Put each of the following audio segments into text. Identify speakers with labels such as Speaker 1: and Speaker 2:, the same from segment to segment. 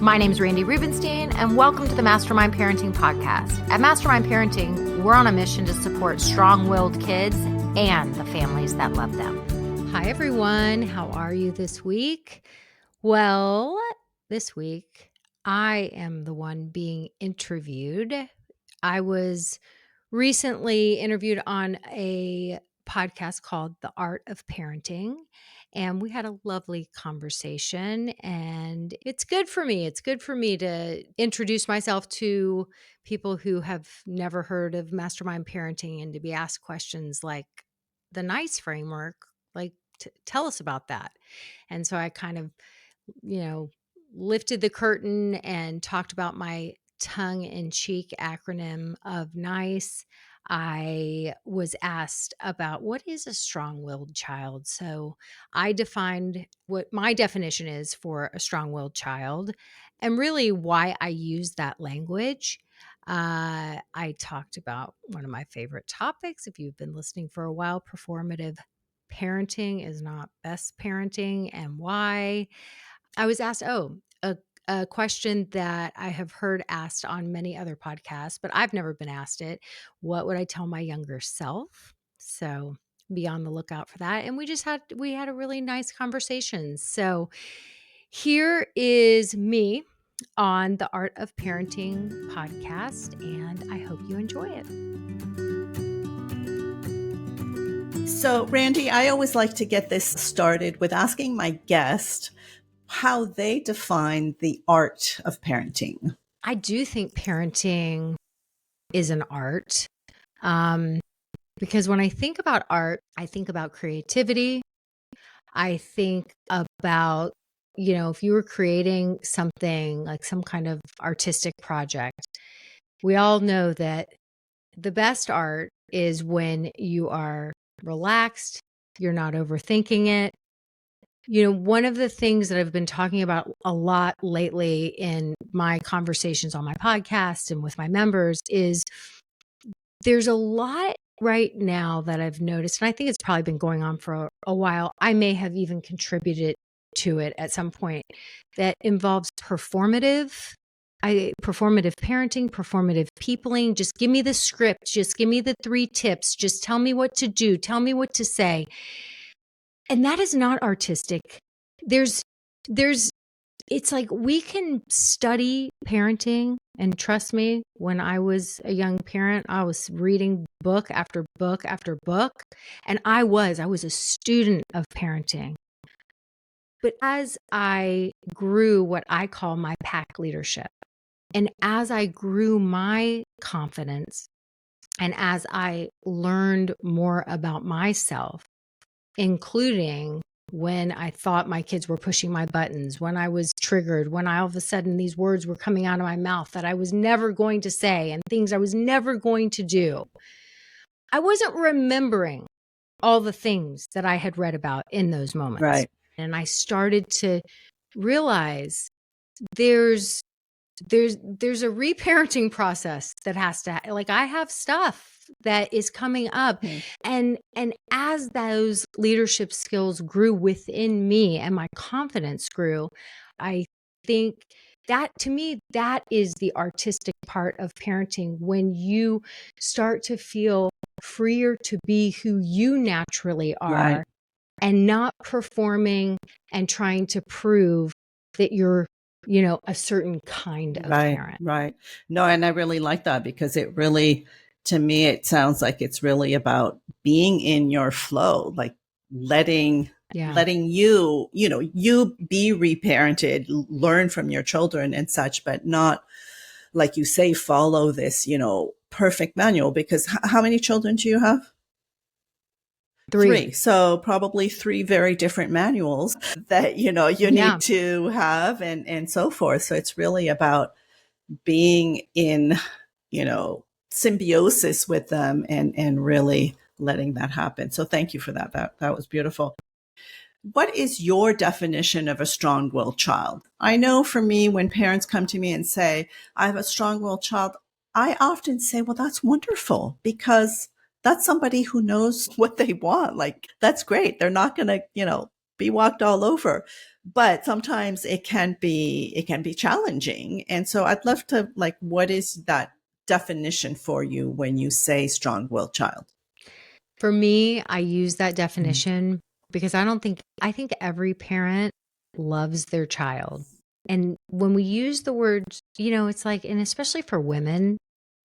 Speaker 1: My name is Randi Rubenstein, and welcome to the Mastermind Parenting Podcast. At Mastermind Parenting, we're on a mission to support strong-willed kids and the families that love them. Hi, everyone. How are you this week? Well, this week, I am the one being interviewed. I was recently interviewed on a podcast called The Art of Parenting, and we had a lovely conversation, and it's good for me. It's good for me to introduce myself to people who have never heard of Mastermind Parenting and to be asked questions like the NICE framework, like tell us about that. And so I kind of, lifted the curtain and talked about my tongue-in-cheek acronym of NICE. I was asked about what is a strong-willed child. So I defined what my definition is for a strong-willed child and really why I use that language. I talked about one of my favorite topics. If you've been listening for a while, performative parenting is not best parenting and why. I was asked, a question that I have heard asked on many other podcasts, but I've never been asked it. What would I tell my younger self? So be on the lookout for that. And we had a really nice conversation. So here is me on the Art of Parenting podcast, and I hope you enjoy it.
Speaker 2: So, Randi, I always like to get this started with asking my guest how they define the art of parenting.
Speaker 1: I do think parenting is an art because when I think about art, I think about creativity. I think about, if you were creating something like some kind of artistic project, we all know that the best art is when you are relaxed, you're not overthinking it. One of the things that I've been talking about a lot lately in my conversations on my podcast and with my members is there's a lot right now that I've noticed, and I think it's probably been going on for a while. I may have even contributed to it at some point that involves performative parenting, performative peopling. Just give me the script. Just give me the 3 tips. Just tell me what to do. Tell me what to say. And that is not artistic. It's like we can study parenting, and trust me, when I was a young parent, I was reading book after book after book, and I was a student of parenting. But as I grew what I call my pack leadership, and as I grew my confidence, and as I learned more about myself, including when I thought my kids were pushing my buttons, when I was triggered, when all of a sudden these words were coming out of my mouth that I was never going to say and things I was never going to do. I wasn't remembering all the things that I had read about in those moments.
Speaker 2: Right.
Speaker 1: And I started to realize there's a reparenting process that has to, like, I have stuff that is coming up. And as those leadership skills grew within me and my confidence grew, I think that, to me, that is the artistic part of parenting, when you start to feel freer to be who you naturally are. Right. And not performing and trying to prove that you're a certain kind of parent.
Speaker 2: Right. No, and I really like that, because it really, to me, it sounds like it's really about being in your flow, like letting you be reparented, learn from your children and such, but not, like you say, follow this, perfect manual. Because how many children do you have? 3. So probably 3 very different manuals that, you need to have and so forth. So it's really about being in, symbiosis with them and really letting that happen. So thank you for that. That was beautiful. What is your definition of a strong-willed child? I know for me, when parents come to me and say, I have a strong-willed child, I often say, well, that's wonderful, because that's somebody who knows what they want. Like, that's great. They're not going to, be walked all over. But sometimes it can be challenging. And so I'd love to, like, what is that definition for you when you say strong-willed child?
Speaker 1: For me, I use that definition because I think every parent loves their child. And when we use the word, it's like, and especially for women,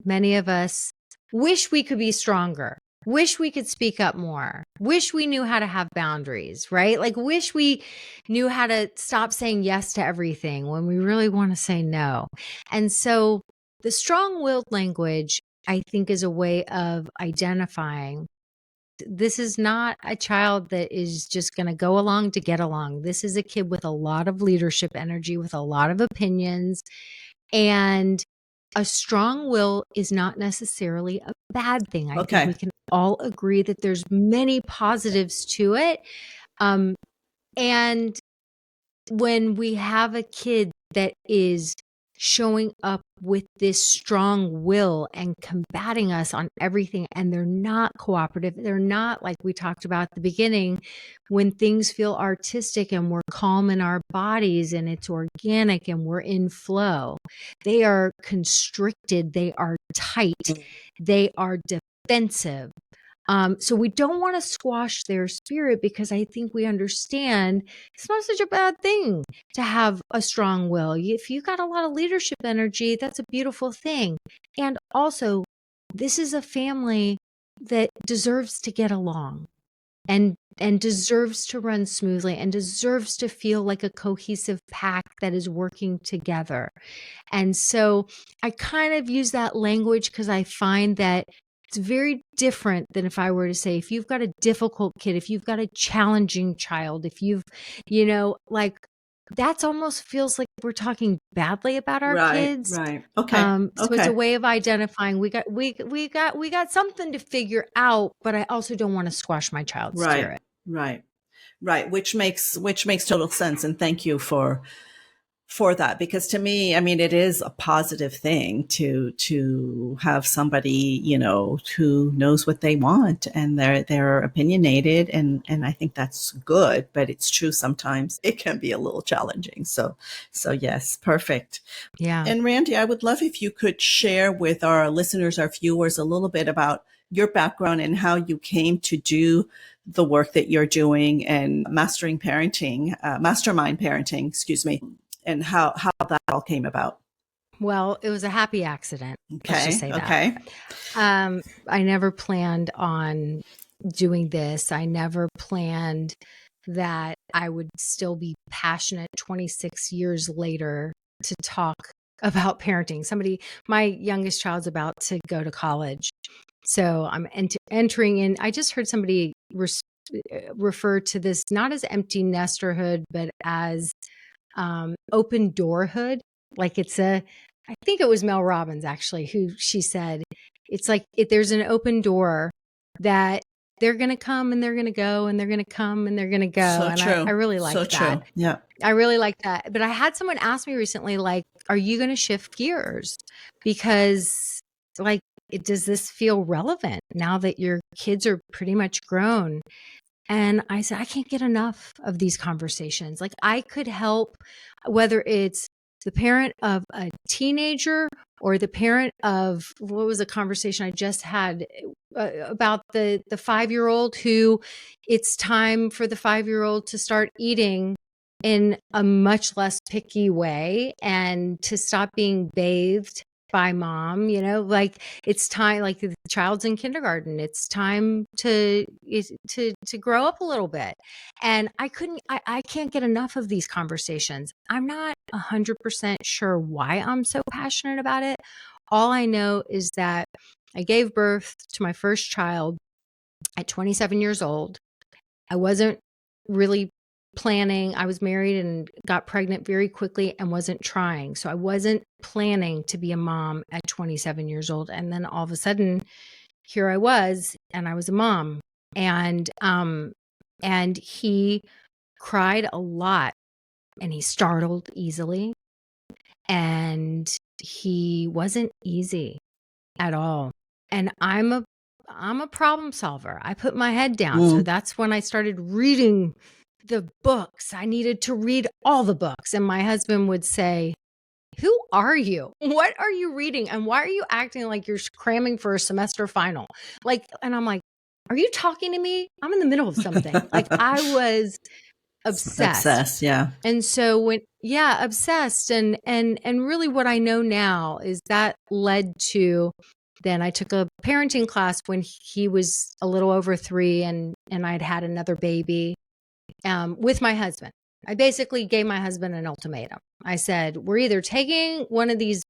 Speaker 1: many of us wish we could be stronger, wish we could speak up more, wish we knew how to have boundaries, right? Like, wish we knew how to stop saying yes to everything when we really want to say no. And so the strong-willed language, I think, is a way of identifying this is not a child that is just going to go along to get along. This is a kid with a lot of leadership energy, with a lot of opinions. And a strong will is not necessarily a bad thing. I think we can all agree that there's many positives to it. And when we have a kid that is showing up with this strong will and combating us on everything, and they're not cooperative, they're not, like we talked about at the beginning, when things feel artistic and we're calm in our bodies and it's organic and we're in flow, they are constricted, they are tight, they are defensive. So we don't want to squash their spirit, because I think we understand it's not such a bad thing to have a strong will. If you got a lot of leadership energy, that's a beautiful thing. And also, this is a family that deserves to get along and deserves to run smoothly and deserves to feel like a cohesive pack that is working together. And so I kind of use that language because I find that it's very different than if I were to say, if you've got a difficult kid, if you've got a challenging child, if you've, like, that almost feels like we're talking badly about our kids.
Speaker 2: Right. Okay.
Speaker 1: So it's a way of identifying we got something to figure out, but I also don't want to squash my child's spirit.
Speaker 2: Right. Which makes total sense. And thank you for that, because to me, I mean, it is a positive thing to have somebody, who knows what they want, and they're opinionated, and I think that's good. But it's true, sometimes it can be a little challenging. So yes, perfect.
Speaker 1: Yeah.
Speaker 2: And Randi, I would love if you could share with our listeners, our viewers, a little bit about your background and how you came to do the work that you're doing and mastermind parenting, excuse me, and how that all came about.
Speaker 1: Well, it was a happy accident.
Speaker 2: Okay.
Speaker 1: Let's just say that.
Speaker 2: Okay.
Speaker 1: I never planned on doing this. I never planned that I would still be passionate 26 years later to talk about parenting. My youngest child's about to go to college. So I'm entering in. I just heard somebody refer to this not as empty nesterhood, but as open doorhood. Like I think it was Mel Robbins actually, who she said, it's like there's an open door that they're going to come and they're going to go and they're going to come and they're going to go.
Speaker 2: So
Speaker 1: and
Speaker 2: true.
Speaker 1: I really like that.
Speaker 2: True. Yeah.
Speaker 1: I really like that. But I had someone ask me recently, like, are you going to shift gears? Because, like, does this feel relevant now that your kids are pretty much grown? And I said, I can't get enough of these conversations. Like, I could help, whether it's the parent of a teenager or the parent of, what was a conversation I just had about the 5-year-old who it's time for the 5-year-old to start eating in a much less picky way and to stop being bathed by mom, like it's time, like the child's in kindergarten, it's time to grow up a little bit. And I can't get enough of these conversations. I'm not 100% sure why I'm so passionate about it. All I know is that I gave birth to my first child at 27 years old. I wasn't really planning. I was married and got pregnant very quickly and wasn't trying. So I wasn't planning to be a mom at 27 years old. And then all of a sudden, here I was, and I was a mom. And he cried a lot, and he startled easily, and he wasn't easy at all. And I'm a problem solver. I put my head down. So that's when I started reading the books. I needed to read all the books. And my husband would say, who are you? What are you reading? And why are you acting like you're cramming for a semester final? Like, and I'm like, are you talking to me? I'm in the middle of something. Like I was obsessed.
Speaker 2: Yeah.
Speaker 1: And so obsessed. And really what I know now is that led to, then I took a parenting class when he was a little over 3 and I'd had another baby, with my husband. I basically gave my husband an ultimatum. I said, we're either taking one of these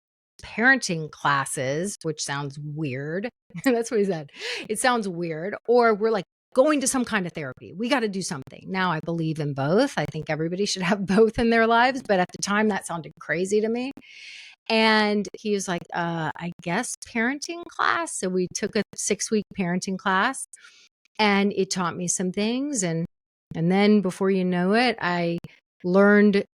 Speaker 1: parenting classes, which sounds weird. That's what he said. It sounds weird. Or we're like going to some kind of therapy. We got to do something. Now I believe in both. I think everybody should have both in their lives. But at the time that sounded crazy to me. And he was like, I guess parenting class. So we took a 6-week parenting class and it taught me some things. And then before you know it, I learned,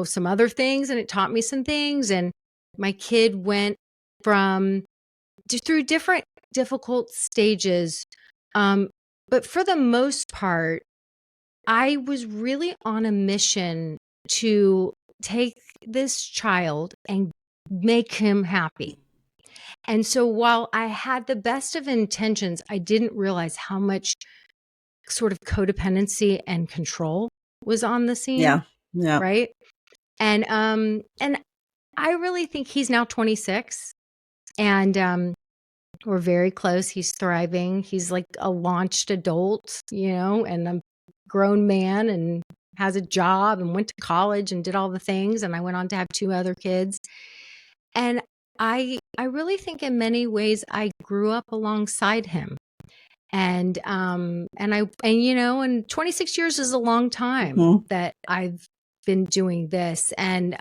Speaker 1: some other things and it taught me some things. And my kid went through different difficult stages. But for the most part, I was really on a mission to take this child and make him happy. And so while I had the best of intentions, I didn't realize how much sort of codependency and control was on the scene.
Speaker 2: Yeah. Yeah.
Speaker 1: Right. And I really think he's now 26 and we're very close. He's thriving. He's like a launched adult, and a grown man and has a job and went to college and did all the things. And I went on to have 2 other kids. And I really think in many ways I grew up alongside him. And 26 years is a long time that I've been doing this. And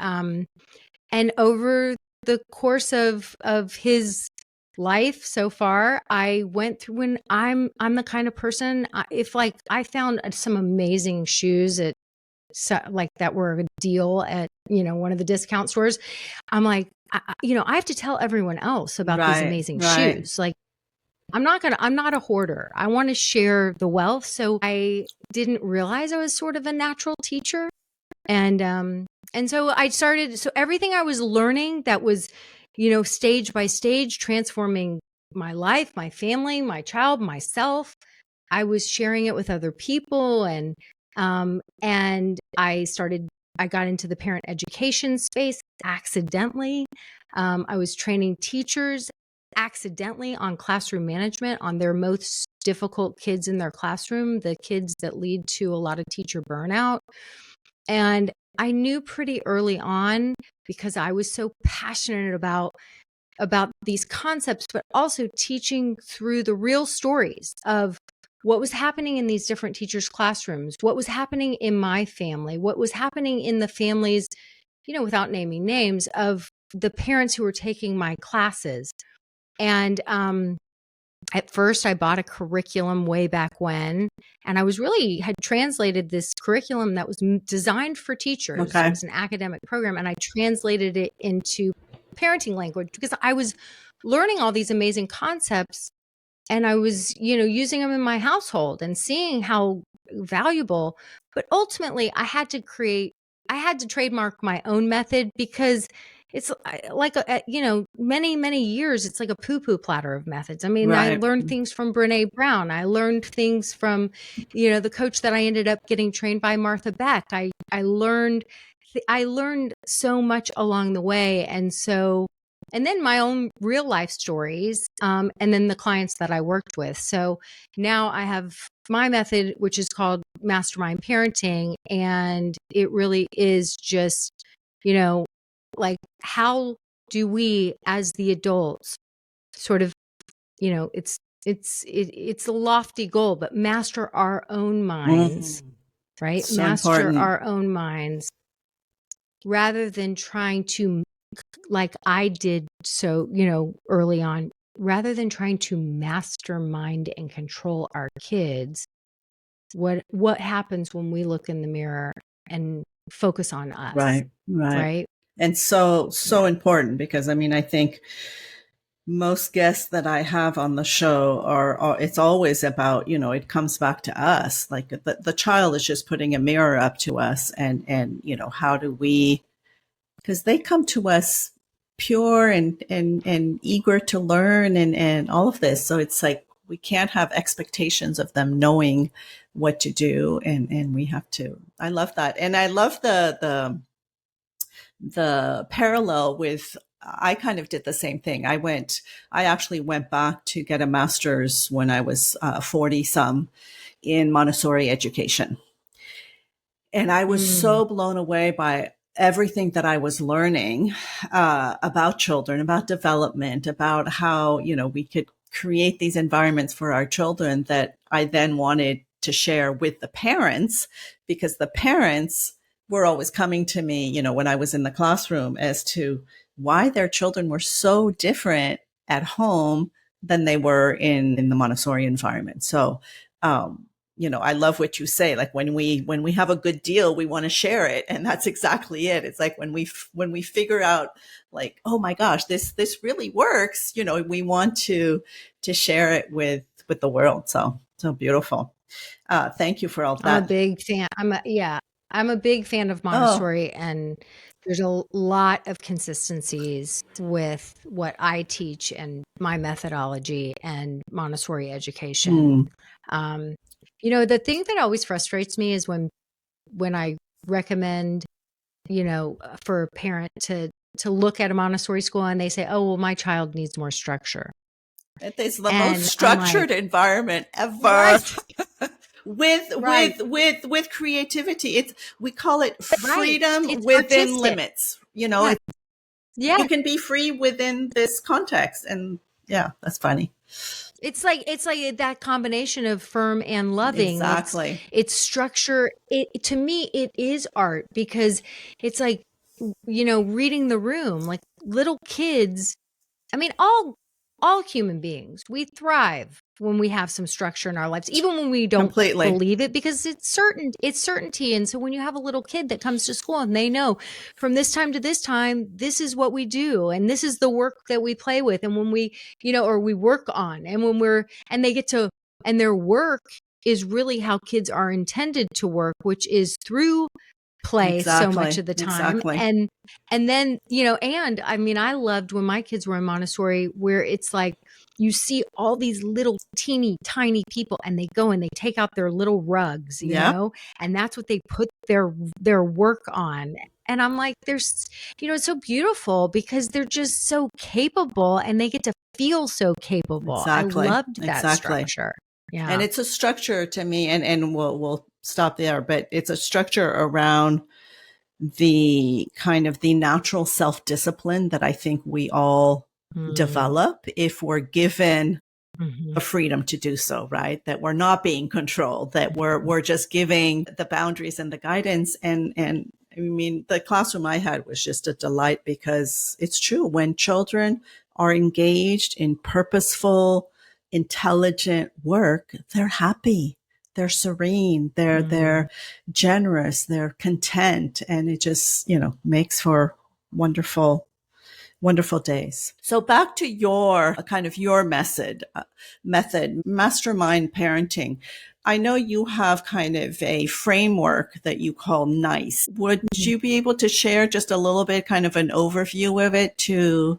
Speaker 1: over the course of his life so far, I went through, when I'm the kind of person, if like I found some amazing shoes that were a deal at, one of the discount stores, I'm like, I have to tell everyone else about these amazing shoes. Like, I'm not a hoarder. I want to share the wealth. So I didn't realize I was sort of a natural teacher. And so everything I was learning that was, stage by stage, transforming my life, my family, my child, myself, I was sharing it with other people. And I got into the parent education space accidentally. I was training teachers accidentally on classroom management, on their most difficult kids in their classroom, the kids that lead to a lot of teacher burnout. And I knew pretty early on, because I was so passionate about these concepts, but also teaching through the real stories of what was happening in these different teachers' classrooms, what was happening in my family, what was happening in the families, without naming names, of the parents who were taking my classes. And at first I bought a curriculum way back when, and I had translated this curriculum that was designed for teachers.
Speaker 2: Okay.
Speaker 1: It was an academic program, and I translated it into parenting language because I was learning all these amazing concepts, and I was, using them in my household and seeing how valuable. But ultimately, I had to trademark my own method, because it's like, many, many years, it's like a poo-poo platter of methods. I mean, I learned things from Brene Brown. I learned things from, the coach that I ended up getting trained by, Martha Beck. I learned so much along the way. And then my own real life stories, and then the clients that I worked with. So now I have my method, which is called Mastermind Parenting. And it really is just, like, how do we as the adults sort of, it's a lofty goal, but master our own minds, right?
Speaker 2: So
Speaker 1: master
Speaker 2: important.
Speaker 1: Our own minds, rather than trying to, like I did so, early on, rather than trying to mastermind and control our kids. What happens when we look in the mirror and focus on us?
Speaker 2: Right. And so important, because I mean, I think most guests that I have on the show are it's always about, it comes back to us. Like the child is just putting a mirror up to us, and, how do we, because they come to us pure and eager to learn and all of this. So it's like, we can't have expectations of them knowing what to do. And we have to, I love that. And I love the parallel with, I kind of did the same thing. I actually went back to get a master's when I was 40 some in Montessori education. And I was so blown away by everything that I was learning about children, about development, about how, we could create these environments for our children, that I then wanted to share with the parents, because the parents were always coming to me, when I was in the classroom, as to why their children were so different at home than they were in the Montessori environment. So, I love what you say. Like when we have a good deal, we want to share it. And that's exactly it. It's like when we figure out, like, oh my gosh, this really works, we want to share it with the world. So beautiful. Thank you for all that.
Speaker 1: I'm a big fan. I'm a big fan of Montessori, and there's a lot of consistencies with what I teach and my methodology and Montessori education. The thing that always frustrates me is when I recommend, for a parent to look at a Montessori school and they say, oh, well, my child needs more structure.
Speaker 2: It's the most structured environment ever. Right. with creativity. We call it freedom within artistic limits. Yeah. You can be free within this context. And yeah, that's funny.
Speaker 1: It's like that combination of firm and loving.
Speaker 2: Exactly.
Speaker 1: It's structure. To me, it is art, because it's like, reading the room, like little kids. I mean, all human beings, we thrive when we have some structure in our lives, even when we don't believe it, because it's certainty. And so when you have a little kid that comes to school and they know from this time to this time, this is what we do, and this is the work that we play with, and when we, or we work on, and they get to, and their work is really how kids are intended to work, which is through play so much of the time.
Speaker 2: Exactly.
Speaker 1: And then, and I mean, I loved when my kids were in Montessori, where it's like, you see all these little teeny tiny people, and they go and they take out their little rugs, you know, and that's what they put their work on. And I'm like, there's, it's so beautiful, because they're just so capable, and they get to feel so capable.
Speaker 2: Exactly.
Speaker 1: I loved that structure. Yeah.
Speaker 2: And it's a structure to me, and we'll stop there, but it's a structure around the kind of the natural self-discipline that I think we all develop if we're given the freedom to do so, right? That we're not being controlled, that we're just giving the boundaries and the guidance. And I mean, the classroom I had was just a delight, because it's true. When children are engaged in purposeful, intelligent work, they're happy, they're serene, they're generous, they're content, and it just, makes for wonderful days. So back to your method, mastermind parenting. I know you have kind of a framework that you call NICE. Would you be able to share just a little bit, kind of an overview of it to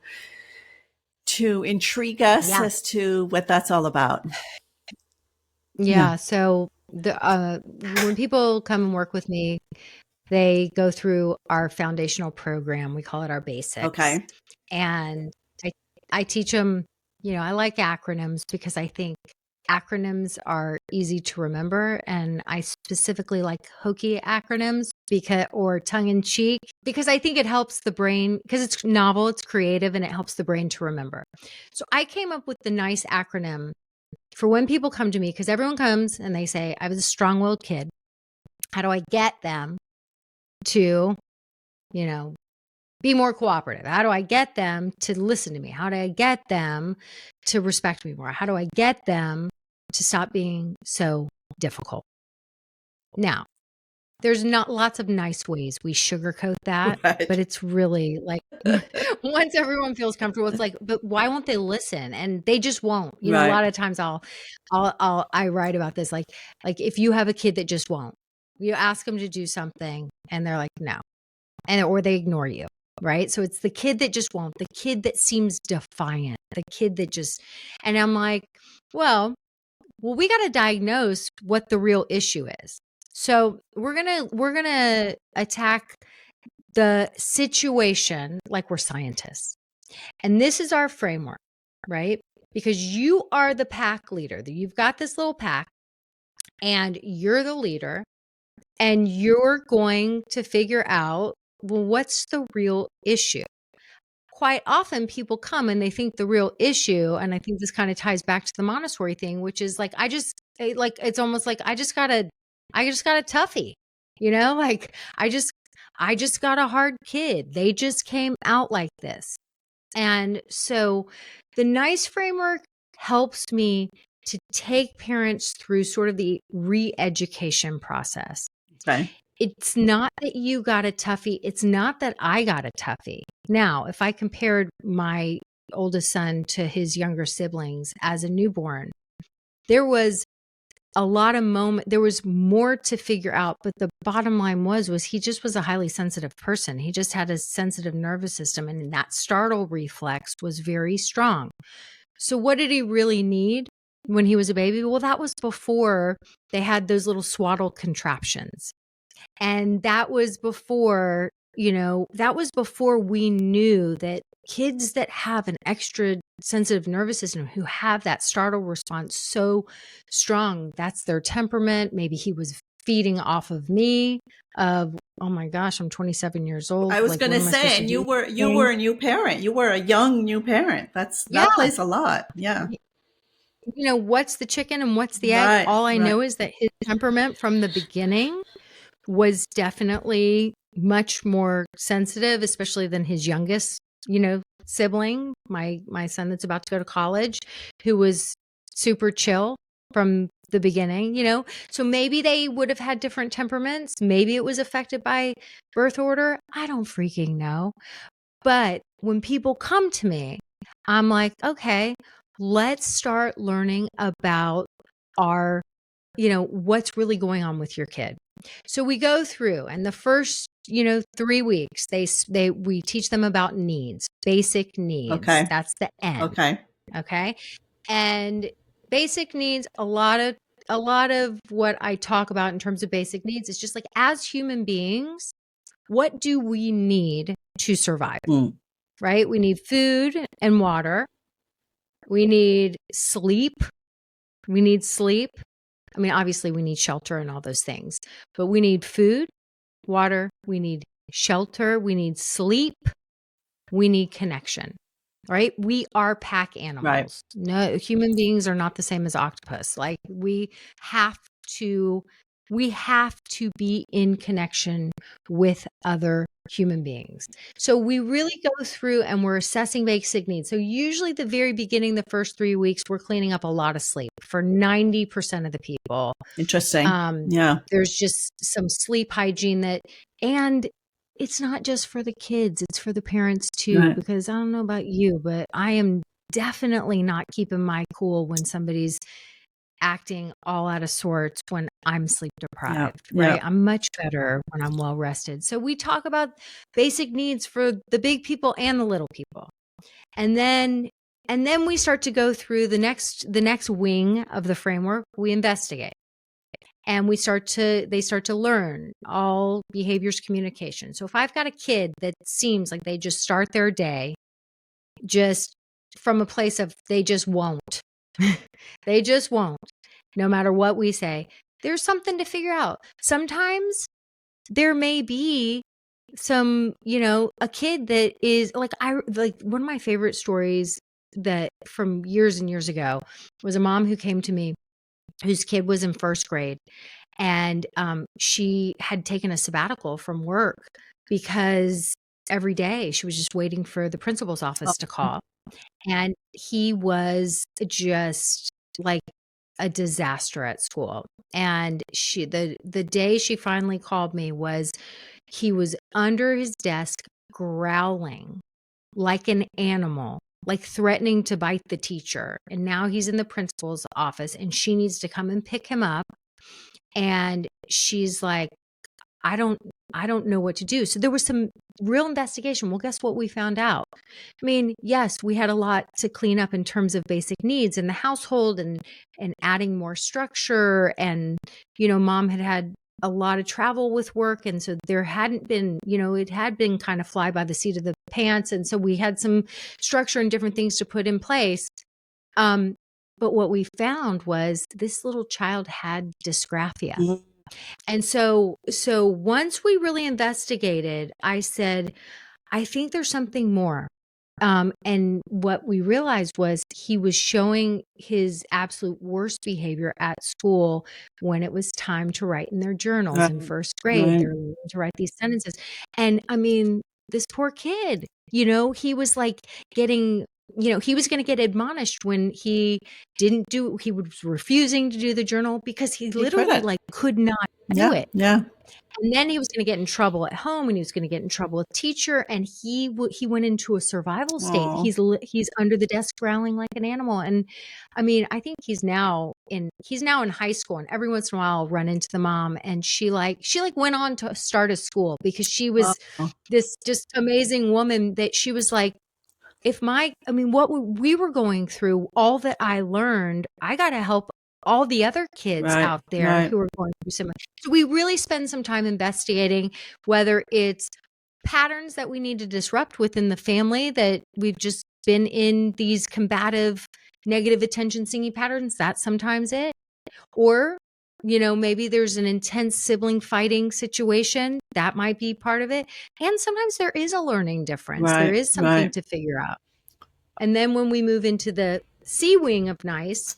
Speaker 2: intrigue us as to what that's all about?
Speaker 1: Yeah. So when people come and work with me, they go through our foundational program. We call it our basics.
Speaker 2: Okay.
Speaker 1: And I teach them, I like acronyms, because I think acronyms are easy to remember. And I specifically like hokey acronyms, or tongue in cheek, because I think it helps the brain, because it's novel, it's creative, and it helps the brain to remember. So I came up with the NICE acronym for when people come to me, because everyone comes and they say, I was a strong-willed kid. How do I get them to, be more cooperative? How do I get them to listen to me? How do I get them to respect me more? How do I get them to stop being so difficult? Now, There's not lots of nice ways we sugarcoat that,
Speaker 2: Right.
Speaker 1: but it's really like once everyone feels comfortable, it's like, but why won't they listen? And they just won't. You know, a
Speaker 2: Right.
Speaker 1: lot of times I write about this, like if you have a kid that just won't, you ask them to do something and they're like, no, or they ignore you. Right. So it's the kid that just won't, the kid that seems defiant, the kid that just, and I'm like, well, we got to diagnose what the real issue is. So we're going to attack the situation like we're scientists. And this is our framework, right? Because you are the pack leader. You've got this little pack and you're the leader, and you're going to figure out, well, what's the real issue? Quite often people come and they think the real issue, and I think this kind of ties back to the Montessori thing, which is like, it's almost like I just got a toughie, you know, like I just got a hard kid. They just came out like this. And so the NICE framework helps me to take parents through sort of the re-education process.
Speaker 2: Okay.
Speaker 1: It's not that you got a toughie. It's not that I got a toughie. Now, if I compared my oldest son to his younger siblings as a newborn, there was a lot of there was more to figure out, but the bottom line was he just was a highly sensitive person. He just had a sensitive nervous system, and that startle reflex was very strong. So what did he really need when he was a baby? Well, that was before they had those little swaddle contraptions. And that was before, we knew that kids that have an extra sensitive nervous system, who have that startle response so strong, that's their temperament. Maybe he was feeding off of me of, oh my gosh, I'm 27 years old.
Speaker 2: I was going to say, and you were a new parent. You were a young new parent. That plays a lot. Yeah.
Speaker 1: What's the chicken and what's the egg? All I know is that his temperament from the beginning was definitely much more sensitive, especially than his youngest, sibling, my son that's about to go to college, who was super chill from the beginning, So maybe they would have had different temperaments. Maybe it was affected by birth order. I don't freaking know. But when people come to me, I'm like, okay, let's start learning about what's really going on with your kid. So we go through, and the first, 3 weeks, we teach them about needs, basic needs.
Speaker 2: Okay.
Speaker 1: That's the N. Okay. And basic needs, a lot of what I talk about in terms of basic needs is just like, as human beings, what do we need to survive? Right? We need food and water. We need sleep. I mean, obviously we need shelter and all those things, but we need food, water, we need shelter, we need sleep, we need connection, right? We are pack animals.
Speaker 2: Right.
Speaker 1: No, human beings are not the same as octopus. Like we have to be in connection with other human beings. So we really go through and we're assessing basic needs. So usually the very beginning, the first 3 weeks, we're cleaning up a lot of sleep for 90% of the people.
Speaker 2: Interesting. Yeah.
Speaker 1: There's just some sleep hygiene and it's not just for the kids, it's for the parents too, right. Because I don't know about you, but I am definitely not keeping my cool when somebody's acting all out of sorts when I'm sleep deprived, right? I'm much better when I'm well rested. So we talk about basic needs for the big people and the little people. And then we start to go through the next wing of the framework. We investigate. And they start to learn all behaviors communication. So if I've got a kid that seems like they just start their day just from a place of they just won't. They just won't. No matter what we say, there's something to figure out. Sometimes there may be some, a kid that is like one of my favorite stories that from years and years ago was a mom who came to me whose kid was in first grade, and she had taken a sabbatical from work because every day she was just waiting for the principal's office to call. And he was just like a disaster at school. And the day she finally called me was he was under his desk growling like an animal, like threatening to bite the teacher. And now he's in the principal's office and she needs to come and pick him up. And she's like, I don't know what to do. So there was some real investigation. Well, guess what we found out? I mean, yes, we had a lot to clean up in terms of basic needs in the household and adding more structure. And, mom had a lot of travel with work. And so there hadn't been, it had been kind of fly by the seat of the pants. And so we had some structure and different things to put in place. But what we found was this little child had dysgraphia. Mm-hmm. And so once we really investigated, I said, I think there's something more. And what we realized was he was showing his absolute worst behavior at school when it was time to write in their journals in first grade. Right. They're learning to write these sentences. And I mean, this poor kid, he was like getting, he was going to get admonished when he was refusing to do the journal because he literally could not do it. Yeah. And then he was going to get in trouble at home and he was going to get in trouble with teacher. And he went into a survival state. Aww. He's under the desk growling like an animal. And I mean, I think he's now in high school, and every once in a while I'll run into the mom and she went on to start a school because she was this just amazing woman that she was like, what we were going through, all that I learned, I got to help all the other kids out there who are going through similar. So we really spend some time investigating whether it's patterns that we need to disrupt within the family, that we've just been in these combative, negative attention seeking patterns. That's sometimes it. Or, maybe there's an intense sibling fighting situation. That might be part of it. And sometimes there is a learning difference. There is something to figure out. And then when we move into the C wing of NICE,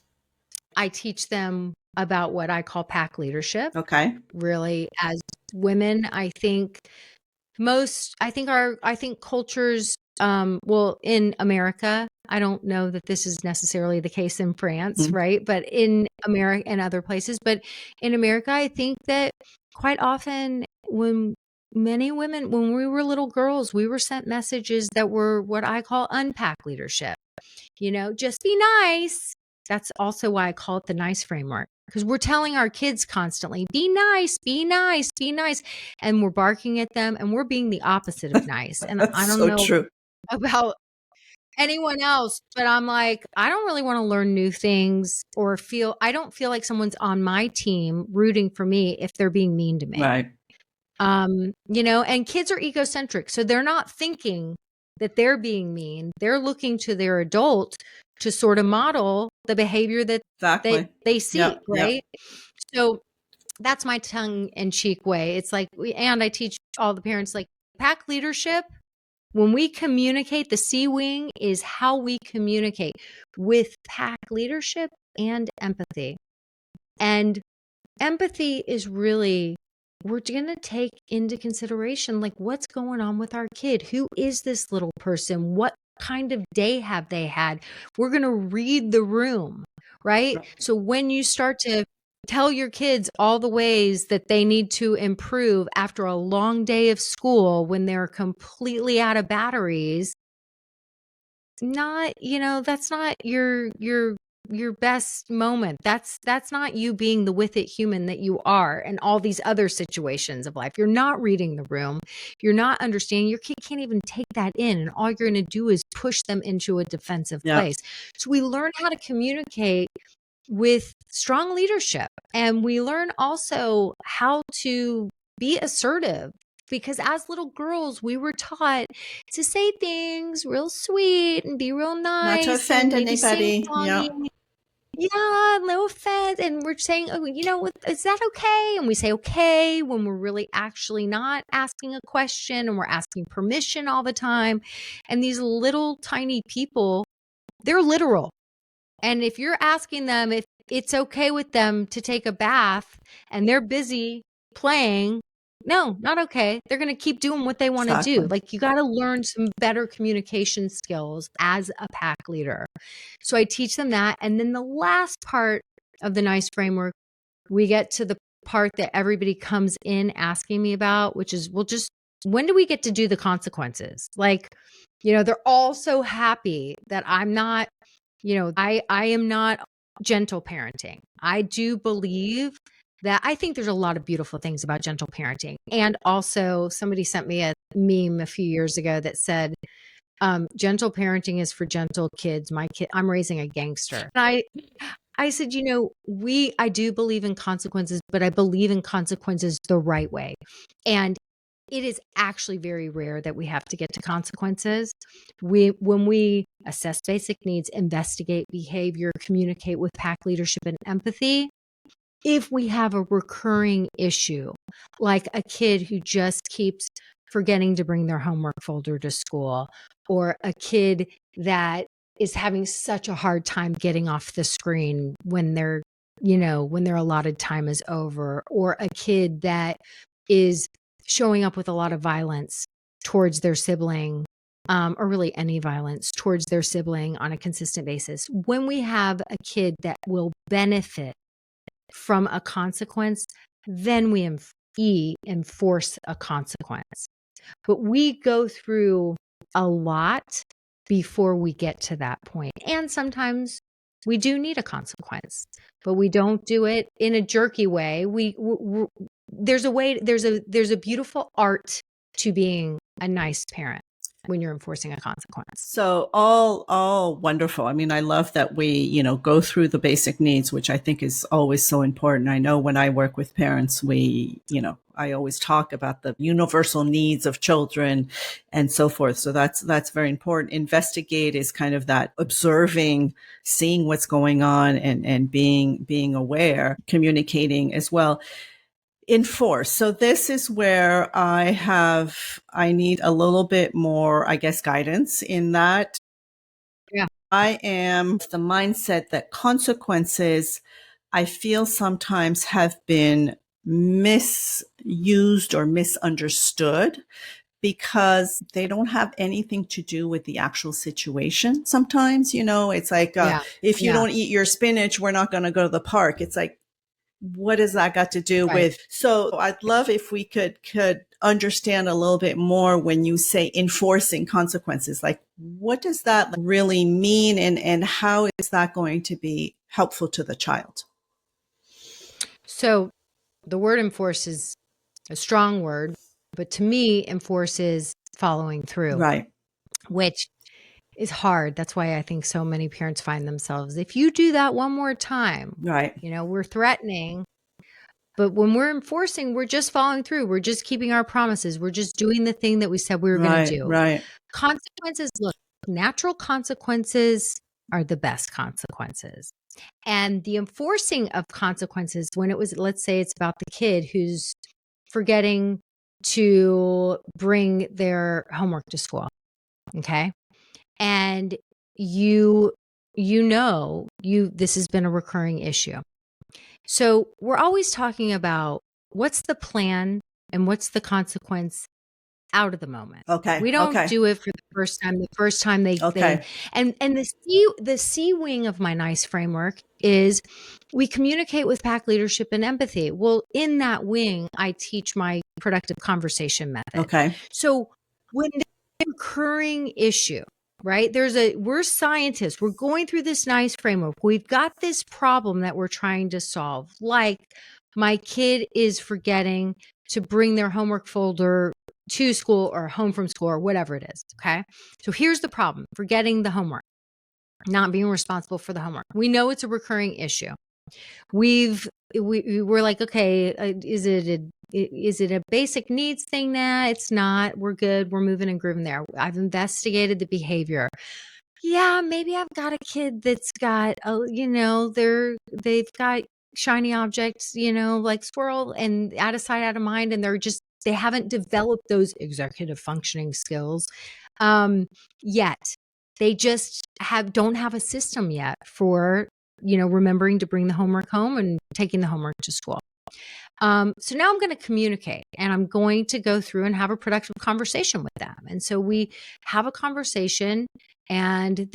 Speaker 1: I teach them about what I call pack leadership. Okay. Really, as women, I think cultures, in America, I don't know that this is necessarily the case in France, right? But in America and other places, but in America, I think that quite often when we were little girls, we were sent messages that were what I call unpack leadership. Just be nice. That's also why I call it the NICE framework, because we're telling our kids constantly, be nice, be nice, be nice. And we're barking at them and we're being the opposite of nice. And I don't know about anyone else, but I'm like, I don't really want to learn new things or I don't feel like someone's on my team rooting for me if they're being mean to me. Right. And kids are egocentric. So they're not thinking that they're being mean. They're looking to their adult to sort of model the behavior that they see, right? Yep. So that's my tongue-in-cheek way. It's like, and I teach all the parents, like, pack leadership, when we communicate, the C wing is how we communicate with pack leadership and empathy. And empathy is really, we're going to take into consideration, like, what's going on with our kid? Who is this little person? What kind of day have they had? We're going to read the room, right? So when you start to tell your kids all the ways that they need to improve after a long day of school when they're completely out of batteries, that's not your best moment. That's not you being the with it human that you are in all these other situations of life. You're not reading the room. You're not understanding. Your kid can't even take that in. And all you're going to do is push them into a defensive place. So we learn how to communicate with strong leadership. And we learn also how to be assertive. Because as little girls, we were taught to say things real sweet and be real nice.
Speaker 2: Not to offend anybody.
Speaker 1: Yeah, no offense. And we're saying, is that okay? And we say okay when we're really actually not asking a question and we're asking permission all the time. And these little tiny people, they're literal. And if you're asking them if it's okay with them to take a bath and they're busy playing, no, not okay. They're going to keep doing what they want to do. Like, you got to learn some better communication skills as a pack leader. So I teach them that. And then the last part of the NICE framework, we get to the part that everybody comes in asking me about, which is, when do we get to do the consequences? Like, they're all so happy that I'm not, I am not gentle parenting. I do believe that I think there's a lot of beautiful things about gentle parenting. And also somebody sent me a meme a few years ago that said, gentle parenting is for gentle kids. I'm raising a gangster. And I said, I do believe in consequences, but I believe in consequences the right way. And it is actually very rare that we have to get to consequences. When we assess basic needs, investigate behavior, communicate with pack leadership and empathy, if we have a recurring issue, like a kid who just keeps forgetting to bring their homework folder to school, or a kid that is having such a hard time getting off the screen when their allotted time is over, or a kid that is showing up with a lot of violence towards their sibling, or really any violence towards their sibling on a consistent basis. When we have a kid that will benefit from a consequence, then we enforce a consequence. But we go through a lot before we get to that point. And sometimes we do need a consequence, but we don't do it in a jerky way. There's a beautiful art to being a nice parent when you're enforcing a consequence.
Speaker 2: So all wonderful. I mean, I love that we, go through the basic needs, which I think is always so important. I know when I work with parents, I always talk about the universal needs of children and so forth. So that's very important. Investigate is kind of that observing, seeing what's going on and being aware, communicating as well. Enforce. So this is where I need a little bit more, I guess, guidance in that.
Speaker 1: Yeah.
Speaker 2: I am the mindset that consequences, I feel sometimes have been misused or misunderstood because they don't have anything to do with the actual situation. Sometimes, it's like, if you don't eat your spinach, we're not going to go to the park. It's like, what does that got to do with? So I'd love if we could understand a little bit more when you say enforcing consequences, like what does that really mean and how is that going to be helpful to the child?
Speaker 1: So the word enforce is a strong word, but to me, enforce is following through.
Speaker 2: Right.
Speaker 1: Which is hard. That's why I think so many parents find themselves, if you do that one more time,
Speaker 2: right.
Speaker 1: We're threatening. But when we're enforcing, we're just following through. We're just keeping our promises. We're just doing the thing that we said we were going to do.
Speaker 2: Right.
Speaker 1: Consequences, look, natural consequences are the best consequences. And the enforcing of consequences, when it was, let's say it's about the kid who's forgetting to bring their homework to school. Okay. And this has been a recurring issue. So we're always talking about what's the plan and what's the consequence out of the moment.
Speaker 2: Okay.
Speaker 1: We don't do it for the first time. The first time they and the C wing of my NICE framework is we communicate with pack leadership and empathy. Well, in that wing, I teach my productive conversation method.
Speaker 2: Okay.
Speaker 1: So when there's a recurring issue, right? We're scientists. We're going through this NICE framework. We've got this problem that we're trying to solve. Like my kid is forgetting to bring their homework folder to school or home from school or whatever it is. Okay. So here's the problem: forgetting the homework, not being responsible for the homework. We know it's a recurring issue. We're like, okay, is it a basic needs thing now? It's not. We're good. We're moving and grooving there. I've investigated the behavior. Yeah, maybe I've got a kid that's got, they've got shiny objects, like squirrel, and out of sight, out of mind, and they haven't developed those executive functioning skills yet. They just don't have a system yet for remembering to bring the homework home and taking the homework to school. So now I'm going to communicate and I'm going to go through and have a productive conversation with them. And so we have a conversation And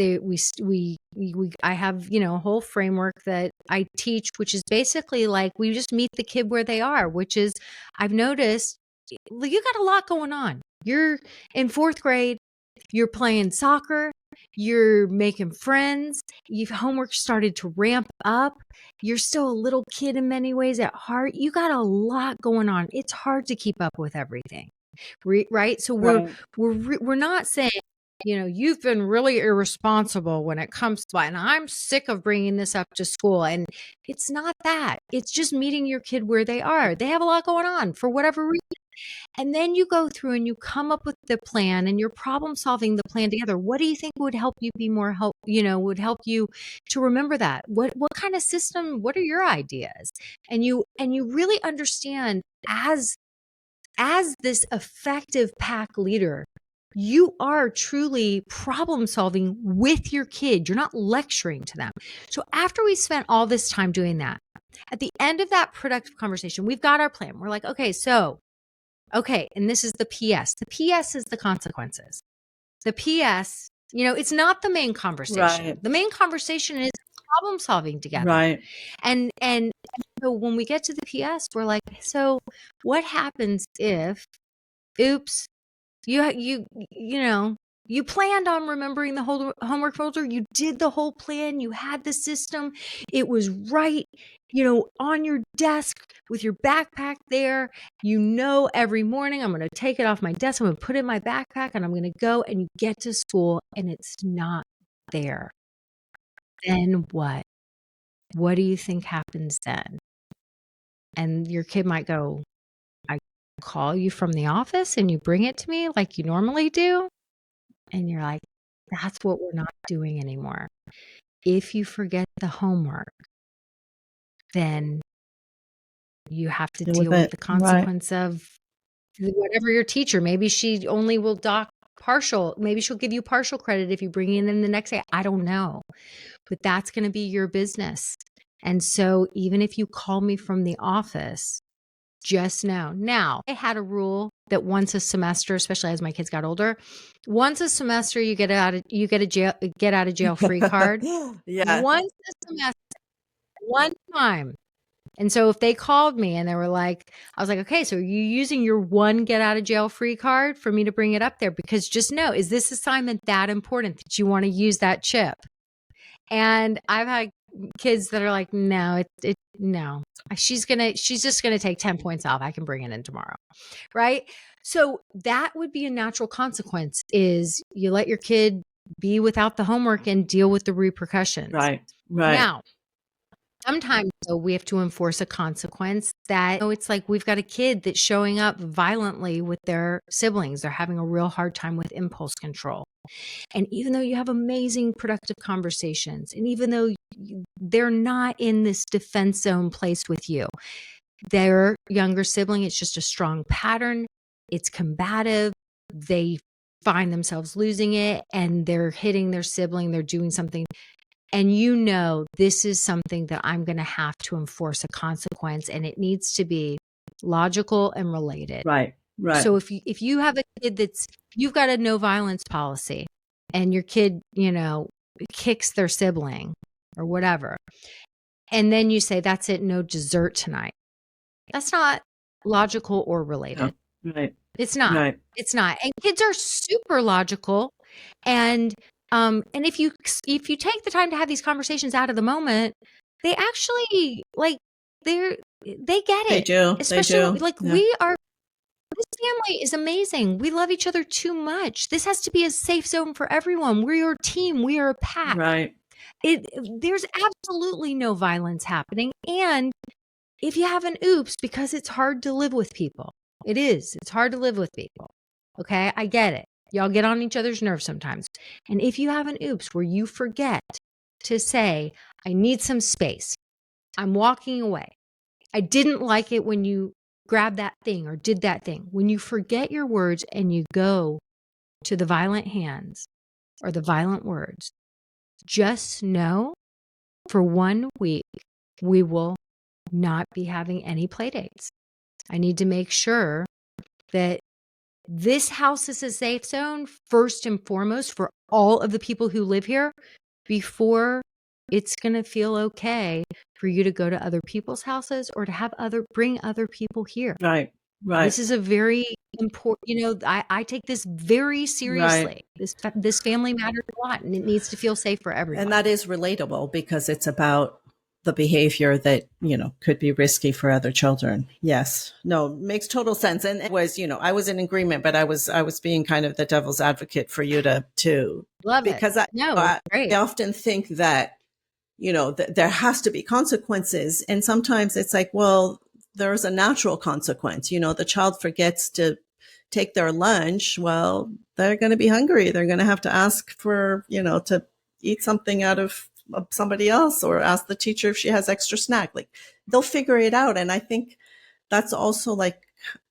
Speaker 1: I have, a whole framework that I teach, which is basically like we just meet the kid where they are, which is I've noticed you got a lot going on. You're in fourth grade, you're playing soccer, you're making friends, you've homework started to ramp up. You're still a little kid in many ways at heart. You got a lot going on. It's hard to keep up with everything. Right? So we're not saying, you've been really irresponsible when it comes to, and I'm sick of bringing this up to school. And it's not that. It's just meeting your kid where they are. They have a lot going on for whatever reason. And then you go through and you come up with the plan and you're problem solving the plan together. What do you think would help you be more help, would help you to remember that? What kind of system, what are your ideas? And you really understand as this effective pack leader, you are truly problem solving with your kid. You're not lecturing to them. So after we spent all this time doing that, at the end of that productive conversation, we've got our plan. We're like, okay, and this is the PS. The PS is the consequences. The PS, it's not the main conversation.
Speaker 2: Right.
Speaker 1: The main conversation is problem solving together.
Speaker 2: Right.
Speaker 1: And so when we get to the PS, we're like, so what happens if, oops, you planned on remembering the whole homework folder. You did the whole plan. You had the system. It was right, on your desk with your backpack there. Every morning I'm going to take it off my desk. I'm going to put it in my backpack and I'm going to go, and you get to school and it's not there. Then what? What do you think happens then? And your kid might go, I call you from the office and you bring it to me like you normally do. And you're like, that's what we're not doing anymore. If you forget the homework, then you have to deal with the consequence of whatever your teacher. Maybe she only will dock partial. Maybe she'll give you partial credit if you bring it in the next day. I don't know. But that's going to be your business. And so even if you call me from the office, just know. Now, I had a rule that once a semester, especially as my kids got older, once a semester you get out of jail free card.
Speaker 2: Yeah.
Speaker 1: Once a semester, one time. And so if they called me and they were like, I was like, okay, so are you using your one get out of jail free card for me to bring it up there? Because just know, is this assignment that important that you want to use that chip? And I've had kids that are like, no, no, she's just going to take 10 points off. I can bring it in tomorrow. Right. So that would be a natural consequence, is you let your kid be without the homework and deal with the repercussions.
Speaker 2: Right.
Speaker 1: Now, sometimes though, we have to enforce a consequence that, it's like we've got a kid that's showing up violently with their siblings. They're having a real hard time with impulse control. And even though you have amazing productive conversations, and even though they're not in this defense zone place with you, their younger sibling, it's just a strong pattern. It's combative. They find themselves losing it and they're hitting their sibling. They're doing something. And this is something that I'm going to have to enforce a consequence, and it needs to be logical and related.
Speaker 2: Right.
Speaker 1: So if you have a kid you've got a no violence policy, and your kid, kicks their sibling or whatever, and then you say, that's it, no dessert tonight. That's not logical or related.
Speaker 2: No. Right.
Speaker 1: It's not.
Speaker 2: Right.
Speaker 1: It's not. And kids are super logical. And if you take the time to have these conversations out of the moment, they actually they get it.
Speaker 2: They do.
Speaker 1: Especially this family is amazing. We love each other too much. This has to be a safe zone for everyone. We're your team. We are a pack.
Speaker 2: Right.
Speaker 1: There's absolutely no violence happening. And if you have an oops, because it's hard to live with people. It is. It's hard to live with people. Okay? I get it. Y'all get on each other's nerves sometimes. And if you have an oops where you forget to say, I need some space, I'm walking away, I didn't like it when you grabbed that thing or did that thing. When you forget your words and you go to the violent hands or the violent words, just know for 1 week, we will not be having any play dates. I need to make sure that this house is a safe zone first and foremost for all of the people who live here before it's going to feel okay for you to go to other people's houses or to have bring other people here.
Speaker 2: Right. Right.
Speaker 1: This is a very important, I take this very seriously.
Speaker 2: Right.
Speaker 1: This family matters a lot, and it needs to feel safe for everyone.
Speaker 2: And that is relatable because it's about the behavior that, could be risky for other children. Yes. No, makes total sense. And it was, I was in agreement, but I was being kind of the devil's advocate for you to
Speaker 1: love
Speaker 2: because
Speaker 1: it.
Speaker 2: I often think that, there has to be consequences. And sometimes it's like, well, there's a natural consequence. The child forgets to take their lunch. Well, they're going to be hungry. They're going to have to ask for, to eat something out of somebody else or ask the teacher if she has extra snack. Like they'll figure it out. And I think that's also like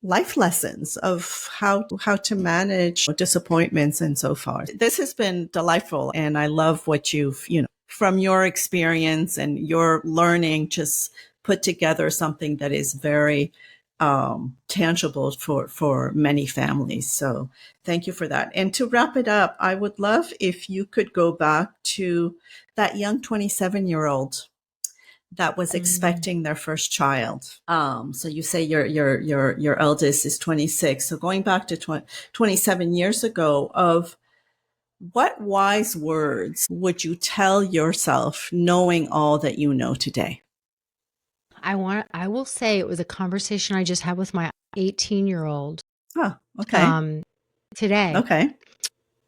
Speaker 2: life lessons of how to manage disappointments and so forth. This has been delightful. And I love what you've, from your experience and your learning, just put together something that is very tangible for many families. So thank you for that. And to wrap it up, I would love if you could go back to that young 27-year-old that was expecting their first child. So you say your eldest is 26. So going back to 27 years ago, of what wise words would you tell yourself knowing all that you know today?
Speaker 1: I will say it was a conversation I just had with my 18-year-old.
Speaker 2: Oh, okay.
Speaker 1: Today.
Speaker 2: Okay.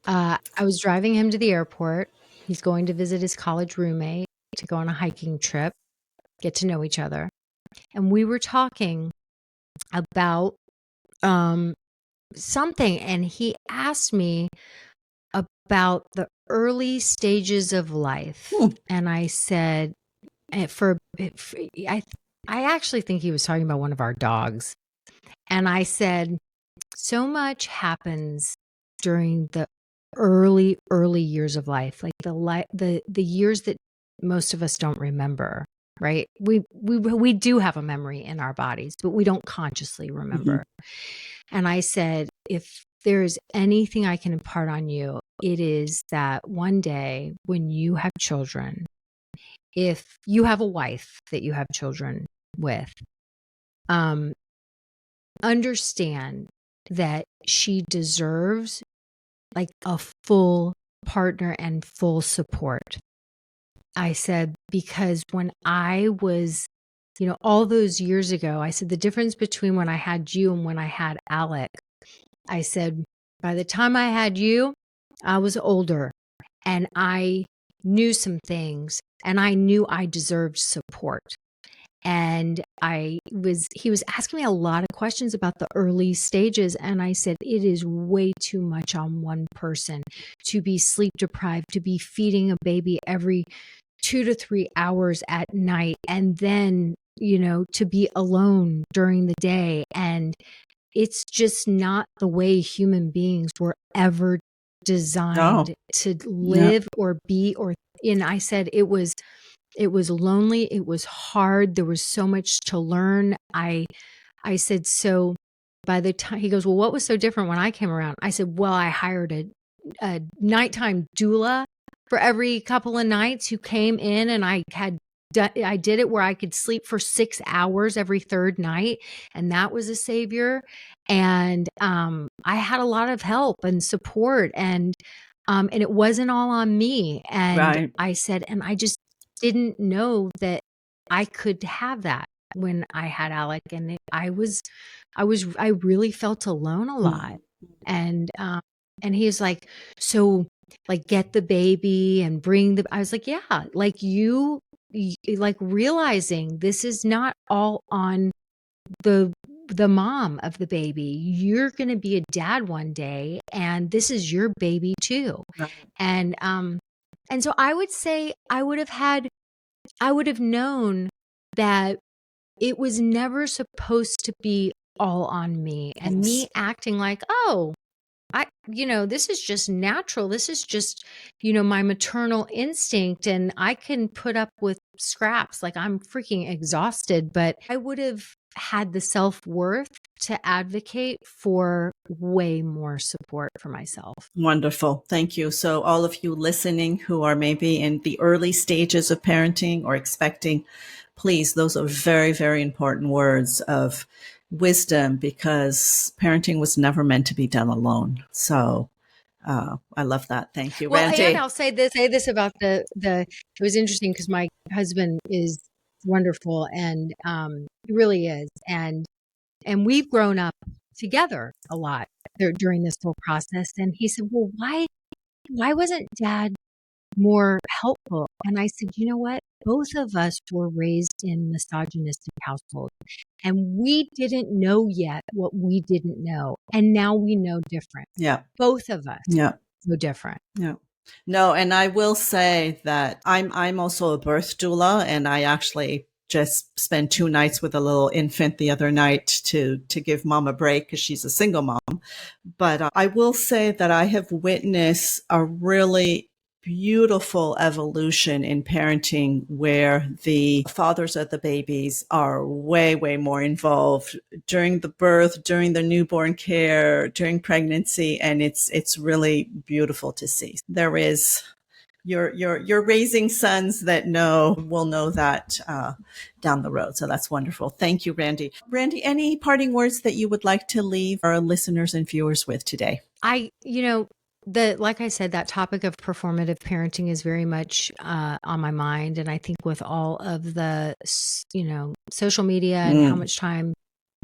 Speaker 1: I was driving him to the airport. He's going to visit his college roommate to go on a hiking trip, get to know each other. And we were talking about something, and he asked me about the early stages of life. And I said, I actually think he was talking about one of our dogs. And I said, so much happens during the early years of life, like the years that most of us don't remember, right? We do have a memory in our bodies, but we don't consciously remember. Mm-hmm. And I said, if there's anything I can impart on you, it is that one day when you have children, if you have a wife that you have children with, understand that she deserves like a full partner and full support. I said, because when I was, all those years ago, I said the difference between when I had you and when I had Alec, I said, by the time I had you, I was older and I knew some things and I knew I deserved support. And he was asking me a lot of questions about the early stages. And I said, it is way too much on one person to be sleep deprived, to be feeding a baby every 2 to 3 hours at night. And then, to be alone during the day. And it's just not the way human beings were ever designed to live or be, and I said, it was lonely. It was hard. There was so much to learn. I said, so by the time he goes, well, what was so different when I came around? I said, well, I hired a nighttime doula for every couple of nights who came in, and I did it where I could sleep for 6 hours every third night. And that was a savior. And, I had a lot of help and support, and it wasn't all on me. And I said, and I just didn't know that I could have that when I had Alec. And I really felt alone a lot. And he was like, so like get the baby and I was like, yeah, like like realizing this is not all on the mom of the baby. You're going to be a dad one day, and this is your baby too. And so I would say I would have known that it was never supposed to be all on me, and me acting like, oh, this is just natural. This is just, my maternal instinct, and I can put up with scraps. Like I'm freaking exhausted, but I would have had the self-worth to advocate for way more support for myself.
Speaker 2: Wonderful. Thank you. So all of you listening who are maybe in the early stages of parenting or expecting, please, those are very, very important words of wisdom, because parenting was never meant to be done alone. So I love that. Thank you,
Speaker 1: Well,
Speaker 2: Randi.
Speaker 1: and I'll say this about it was interesting because my husband is wonderful, and he really is. And we've grown up together a lot during this whole process. And he said, well, why wasn't Dad more helpful? And I said, you know what? Both of us were raised in misogynistic households, and we didn't know yet what we didn't know. And now we know different.
Speaker 2: Yeah.
Speaker 1: Both of us know different.
Speaker 2: Yeah. No, and I will say that I'm also a birth doula, and I actually just spent 2 nights with a little infant the other night to give mom a break because she's a single mom. But I will say that I have witnessed a really beautiful evolution in parenting where the fathers of the babies are way, way more involved during the birth, during the newborn care, during pregnancy. And it's really beautiful to see. There is, you're raising sons that will know that down the road. So that's wonderful. Thank you, Randi. Randi, any parting words that you would like to leave our listeners and viewers with today?
Speaker 1: Like I said, that topic of performative parenting is very much on my mind. And I think with all of the, social media and how much time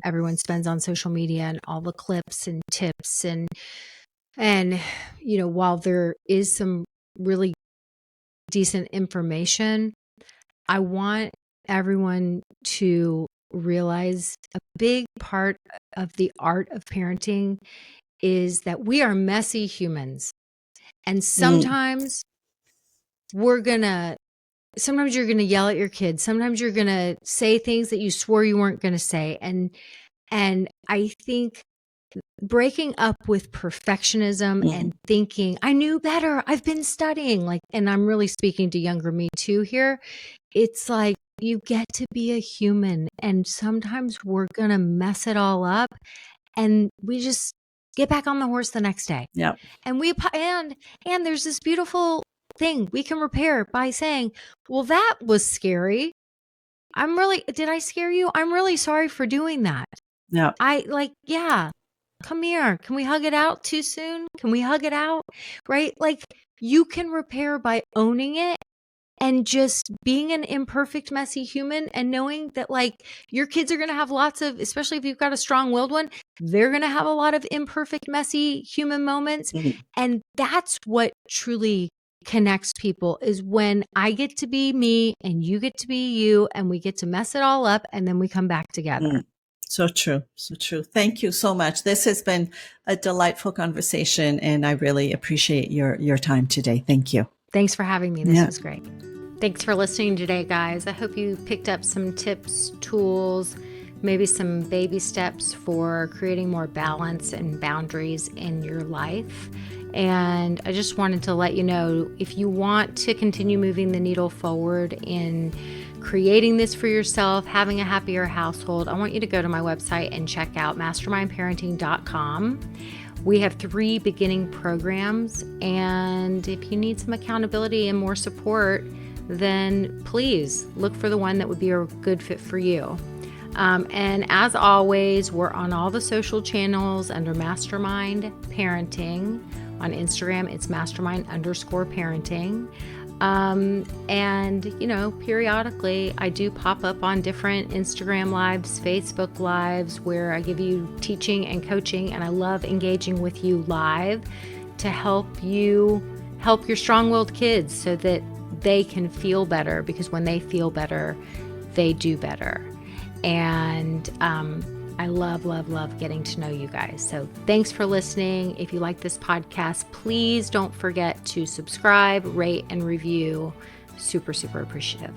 Speaker 1: everyone spends on social media and all the clips and tips and while there is some really decent information, I want everyone to realize a big part of the art of parenting is that we are messy humans. And sometimes you're going to yell at your kids. Sometimes you're going to say things that you swore you weren't going to say. And I think breaking up with perfectionism and thinking, I knew better, I've been studying, and I'm really speaking to younger me too here. It's like, you get to be a human, and sometimes we're going to mess it all up, and we just get back on the horse the next day.
Speaker 2: Yeah.
Speaker 1: And and there's this beautiful thing we can repair by saying, well, that was scary. Did I scare you? I'm really sorry for doing that.
Speaker 2: Yeah.
Speaker 1: Come here. Can we hug it out too soon? Can we hug it out? Right? You can repair by owning it and just being an imperfect, messy human, and knowing that your kids are going to have lots of, especially if you've got a strong-willed one, they're going to have a lot of imperfect, messy human moments. And that's what truly connects people, is when I get to be me and you get to be you, and we get to mess it all up, and then we come back together.
Speaker 2: So true. So true. Thank you so much. This has been a delightful conversation, and I really appreciate your time today. Thank you.
Speaker 1: Thanks for having me. This was great. Thanks for listening today, guys. I hope you picked up some tips, tools, maybe some baby steps for creating more balance and boundaries in your life. And I just wanted to let you know, if you want to continue moving the needle forward in creating this for yourself, having a happier household, I want you to go to my website and check out mastermindparenting.com. We have 3 beginning programs, and if you need some accountability and more support, then please look for the one that would be a good fit for you. And as always, we're on all the social channels under Mastermind Parenting. On Instagram, it's mastermind_parenting. And periodically I do pop up on different Instagram lives, Facebook lives, where I give you teaching and coaching, and I love engaging with you live to help you help your strong-willed kids so that they can feel better, because when they feel better, they do better. And I love, love, love getting to know you guys. So thanks for listening. If you like this podcast, please don't forget to subscribe, rate, and review. Super, super appreciative.